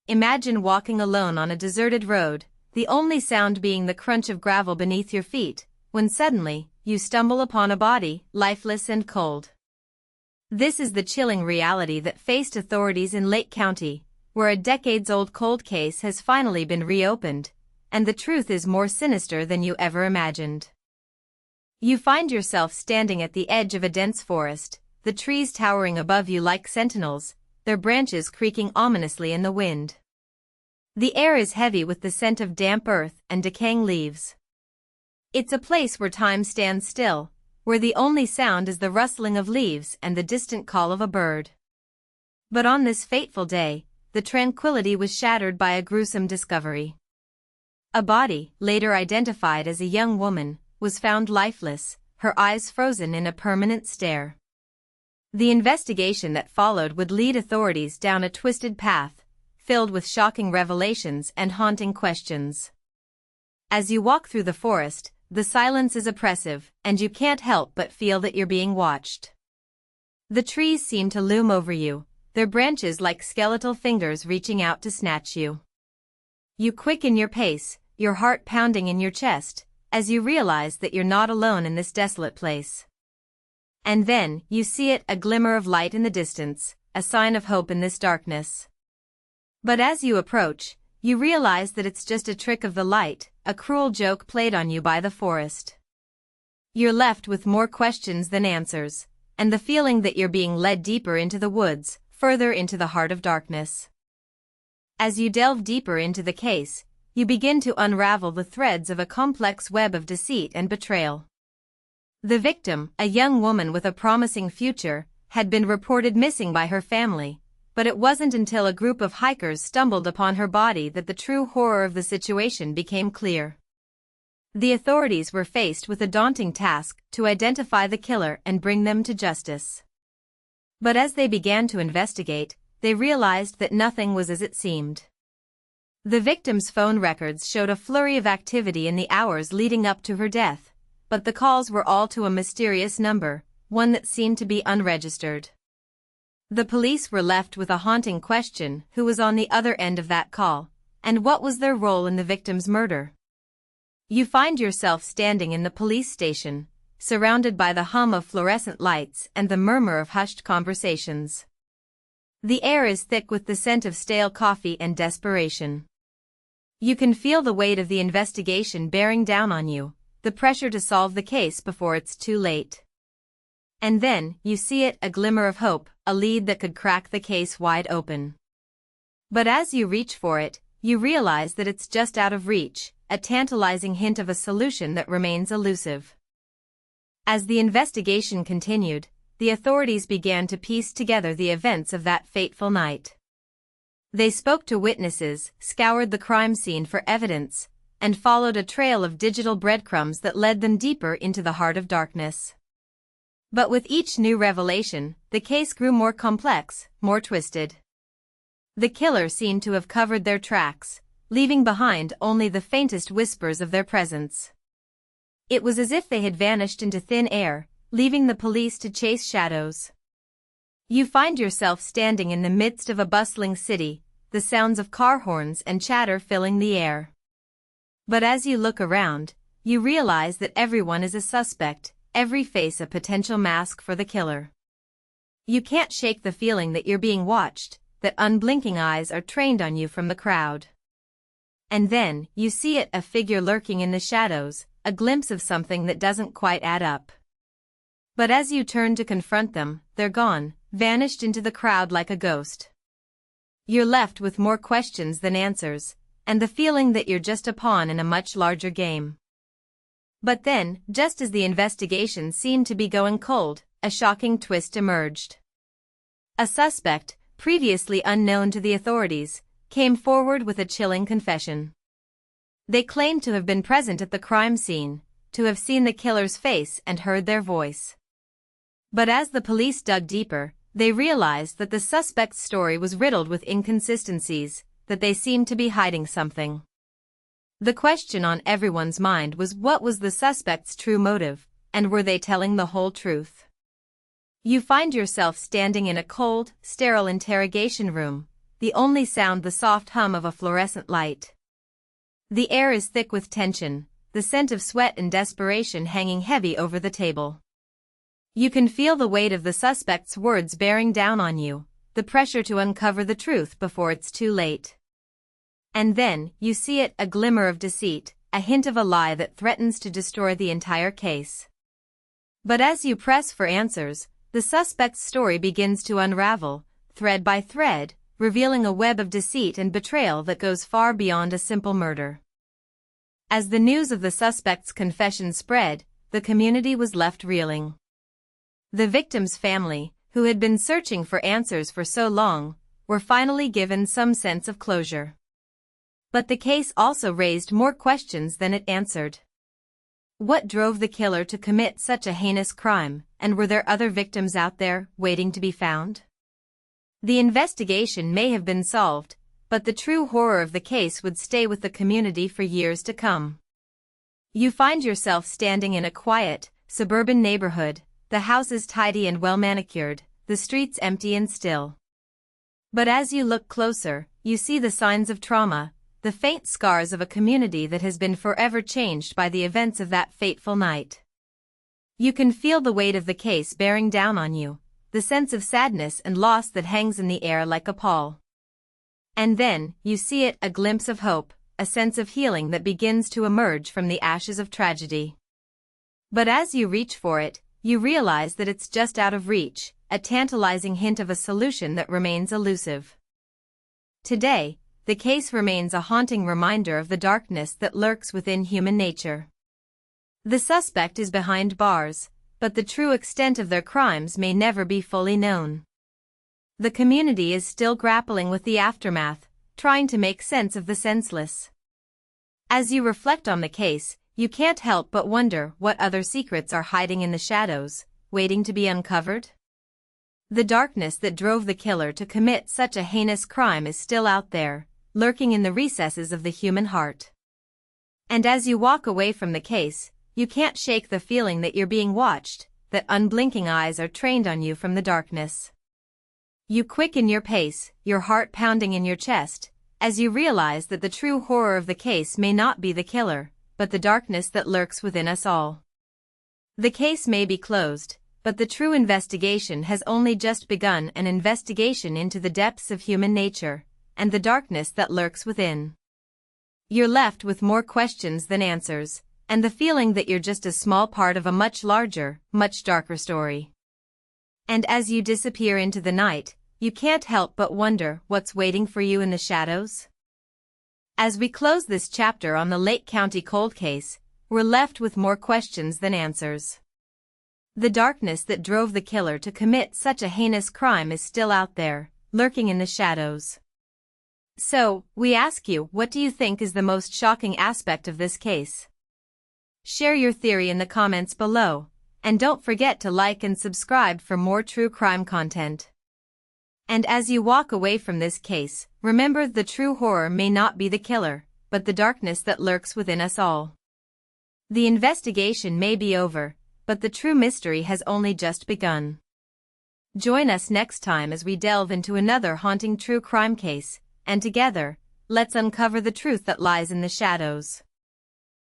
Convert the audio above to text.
imagine walking alone on a deserted road, the only sound being the crunch of gravel beneath your feet, when suddenly, you stumble upon a body, lifeless and cold. This is the chilling reality that faced authorities in Lake County, where a decades-old cold case has finally been reopened, and the truth is more sinister than you ever imagined. You find yourself standing at the edge of a dense forest, the trees towering above you like sentinels, their branches creaking ominously in the wind. The air is heavy with the scent of damp earth and decaying leaves. It's a place where time stands still, where the only sound is the rustling of leaves and the distant call of a bird. But on this fateful day, the tranquility was shattered by a gruesome discovery. A body, later identified as a young woman, was found lifeless, her eyes frozen in a permanent stare. The investigation that followed would lead authorities down a twisted path, filled with shocking revelations and haunting questions. As you walk through the forest, the silence is oppressive, and you can't help but feel that you're being watched. The trees seem to loom over you, their branches like skeletal fingers reaching out to snatch you. You quicken your pace, your heart pounding in your chest, as you realize that you're not alone in this desolate place. And then, you see it, a glimmer of light in the distance, a sign of hope in this darkness. But as you approach, you realize that it's just a trick of the light, a cruel joke played on you by the forest. You're left with more questions than answers, and the feeling that you're being led deeper into the woods, further into the heart of darkness. As you delve deeper into the case, you begin to unravel the threads of a complex web of deceit and betrayal. The victim, a young woman with a promising future, had been reported missing by her family, but it wasn't until a group of hikers stumbled upon her body that the true horror of the situation became clear. The authorities were faced with a daunting task to identify the killer and bring them to justice. But as they began to investigate, they realized that nothing was as it seemed. The victim's phone records showed a flurry of activity in the hours leading up to her death, but the calls were all to a mysterious number, one that seemed to be unregistered. The police were left with a haunting question: who was on the other end of that call, and what was their role in the victim's murder? You find yourself standing in the police station, surrounded by the hum of fluorescent lights and the murmur of hushed conversations. The air is thick with the scent of stale coffee and desperation. You can feel the weight of the investigation bearing down on you, the pressure to solve the case before it's too late. And then, you see it, a glimmer of hope, a lead that could crack the case wide open. But as you reach for it, you realize that it's just out of reach, a tantalizing hint of a solution that remains elusive. As the investigation continued, the authorities began to piece together the events of that fateful night. They spoke to witnesses, scoured the crime scene for evidence, and followed a trail of digital breadcrumbs that led them deeper into the heart of darkness. But with each new revelation, the case grew more complex, more twisted. The killer seemed to have covered their tracks, leaving behind only the faintest whispers of their presence. It was as if they had vanished into thin air, leaving the police to chase shadows. You find yourself standing in the midst of a bustling city, the sounds of car horns and chatter filling the air. But as you look around, you realize that everyone is a suspect, every face a potential mask for the killer. You can't shake the feeling that you're being watched, that unblinking eyes are trained on you from the crowd. And then, you see it, a figure lurking in the shadows, a glimpse of something that doesn't quite add up. But as you turn to confront them, they're gone, vanished into the crowd like a ghost. You're left with more questions than answers, and the feeling that you're just a pawn in a much larger game. But then, just as the investigation seemed to be going cold, a shocking twist emerged. A suspect, previously unknown to the authorities, came forward with a chilling confession. They claimed to have been present at the crime scene, to have seen the killer's face and heard their voice. But as the police dug deeper, they realized that the suspect's story was riddled with inconsistencies, that they seemed to be hiding something. The question on everyone's mind was, what was the suspect's true motive, and were they telling the whole truth? You find yourself standing in a cold, sterile interrogation room, the only sound the soft hum of a fluorescent light. The air is thick with tension, the scent of sweat and desperation hanging heavy over the table. You can feel the weight of the suspect's words bearing down on you, the pressure to uncover the truth before it's too late. And then, you see it, a glimmer of deceit, a hint of a lie that threatens to destroy the entire case. But as you press for answers, the suspect's story begins to unravel, thread by thread, revealing a web of deceit and betrayal that goes far beyond a simple murder. As the news of the suspect's confession spread, the community was left reeling. The victim's family, who had been searching for answers for so long, were finally given some sense of closure. But the case also raised more questions than it answered. What drove the killer to commit such a heinous crime, and were there other victims out there, waiting to be found? The investigation may have been solved, but the true horror of the case would stay with the community for years to come. You find yourself standing in a quiet, suburban neighborhood, the house is tidy and well-manicured, the streets empty and still. But as you look closer, you see the signs of trauma, the faint scars of a community that has been forever changed by the events of that fateful night. You can feel the weight of the case bearing down on you, the sense of sadness and loss that hangs in the air like a pall. And then, you see it, a glimpse of hope, a sense of healing that begins to emerge from the ashes of tragedy. But as you reach for it, you realize that it's just out of reach, a tantalizing hint of a solution that remains elusive. Today, the case remains a haunting reminder of the darkness that lurks within human nature. The suspect is behind bars, but the true extent of their crimes may never be fully known. The community is still grappling with the aftermath, trying to make sense of the senseless. As you reflect on the case, you can't help but wonder what other secrets are hiding in the shadows, waiting to be uncovered. The darkness that drove the killer to commit such a heinous crime is still out there, lurking in the recesses of the human heart. And as you walk away from the case, you can't shake the feeling that you're being watched, that unblinking eyes are trained on you from the darkness. You quicken your pace, your heart pounding in your chest, as you realize that the true horror of the case may not be the killer, but the darkness that lurks within us all. The case may be closed, but the true investigation has only just begun, an investigation into the depths of human nature, and the darkness that lurks within. You're left with more questions than answers, and the feeling that you're just a small part of a much larger, much darker story. And as you disappear into the night, you can't help but wonder what's waiting for you in the shadows. As we close this chapter on the Lake County cold case, we're left with more questions than answers. The darkness that drove the killer to commit such a heinous crime is still out there, lurking in the shadows. So, we ask you, what do you think is the most shocking aspect of this case? Share your theory in the comments below, and don't forget to like and subscribe for more true crime content. And as you walk away from this case, remember the true horror may not be the killer, but the darkness that lurks within us all. The investigation may be over, but the true mystery has only just begun. Join us next time as we delve into another haunting true crime case, and together, let's uncover the truth that lies in the shadows.